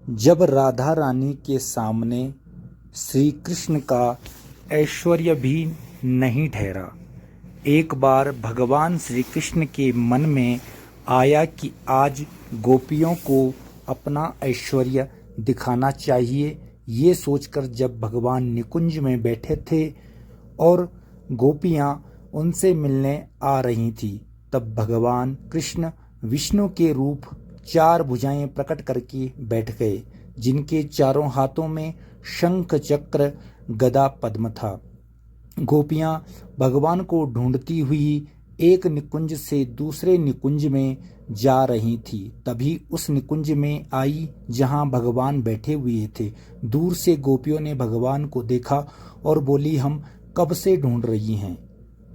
जब राधा रानी के सामने श्री कृष्ण का ऐश्वर्य भी नहीं ठहरा, एक बार भगवान श्री कृष्ण के मन में आया कि आज गोपियों को अपना ऐश्वर्य दिखाना चाहिए। ये सोचकर जब भगवान निकुंज में बैठे थे और गोपियां उनसे मिलने आ रही थी, तब भगवान कृष्ण विष्णु के रूप 4 भुजाएं प्रकट करके बैठ गए, जिनके चारों हाथों में शंख चक्र गदा पद्म था। गोपियां भगवान को ढूंढती हुई एक निकुंज से दूसरे निकुंज में जा रही थी। तभी उस निकुंज में आई जहां भगवान बैठे हुए थे। दूर से गोपियों ने भगवान को देखा और बोली, हम कब से ढूंढ रही हैं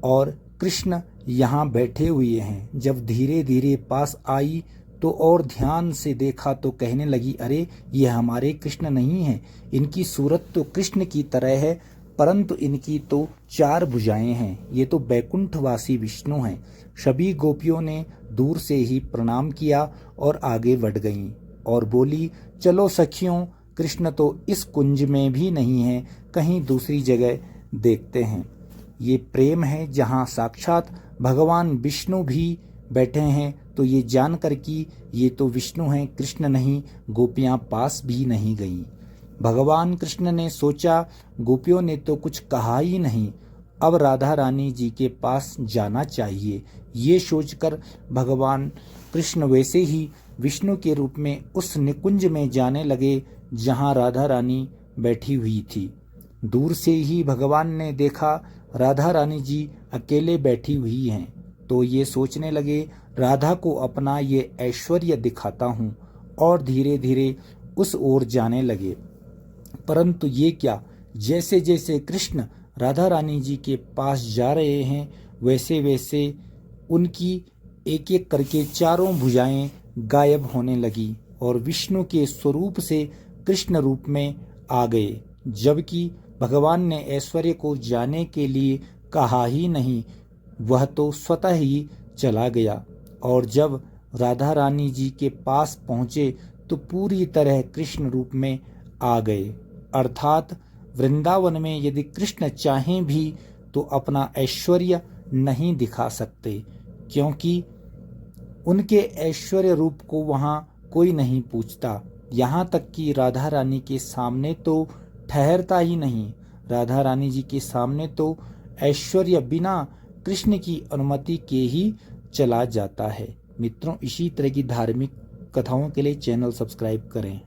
और कृष्ण यहाँ बैठे हुए हैं। जब धीरे धीरे पास आई तो और ध्यान से देखा तो कहने लगी, अरे ये हमारे कृष्ण नहीं हैं। इनकी सूरत तो कृष्ण की तरह है, परंतु इनकी तो 4 भुजाएं हैं। ये तो बैकुंठवासी विष्णु हैं। सभी गोपियों ने दूर से ही प्रणाम किया और आगे बढ़ गईं और बोली, चलो सखियों, कृष्ण तो इस कुंज में भी नहीं है, कहीं दूसरी जगह देखते हैं। ये प्रेम है जहाँ साक्षात भगवान विष्णु भी बैठे हैं। तो ये जानकर कि ये तो विष्णु हैं, कृष्ण नहीं, गोपियां पास भी नहीं गईं। भगवान कृष्ण ने सोचा, गोपियों ने तो कुछ कहा ही नहीं, अब राधा रानी जी के पास जाना चाहिए। ये सोचकर भगवान कृष्ण वैसे ही विष्णु के रूप में उस निकुंज में जाने लगे जहाँ राधा रानी बैठी हुई थी। दूर से ही भगवान ने देखा राधा रानी जी अकेले बैठी हुई हैं, तो ये सोचने लगे, राधा को अपना ये ऐश्वर्य दिखाता हूँ, और धीरे धीरे उस ओर जाने लगे। परंतु ये क्या, जैसे जैसे कृष्ण राधा रानी जी के पास जा रहे हैं, वैसे वैसे उनकी एक एक करके चारों भुजाएं गायब होने लगी और विष्णु के स्वरूप से कृष्ण रूप में आ गए। जबकि भगवान ने ऐश्वर्य को जाने के लिए कहा ही नहीं, वह तो स्वतः ही चला गया। और जब राधा रानी जी के पास पहुँचे तो पूरी तरह कृष्ण रूप में आ गए। अर्थात वृंदावन में यदि कृष्ण चाहें भी तो अपना ऐश्वर्य नहीं दिखा सकते, क्योंकि उनके ऐश्वर्य रूप को वहाँ कोई नहीं पूछता। यहाँ तक कि राधा रानी के सामने तो ठहरता ही नहीं। राधा रानी जी के सामने तो ऐश्वर्य बिना कृष्ण की अनुमति के ही चला जाता है। मित्रों, इसी तरह की धार्मिक कथाओं के लिए चैनल सब्सक्राइब करें।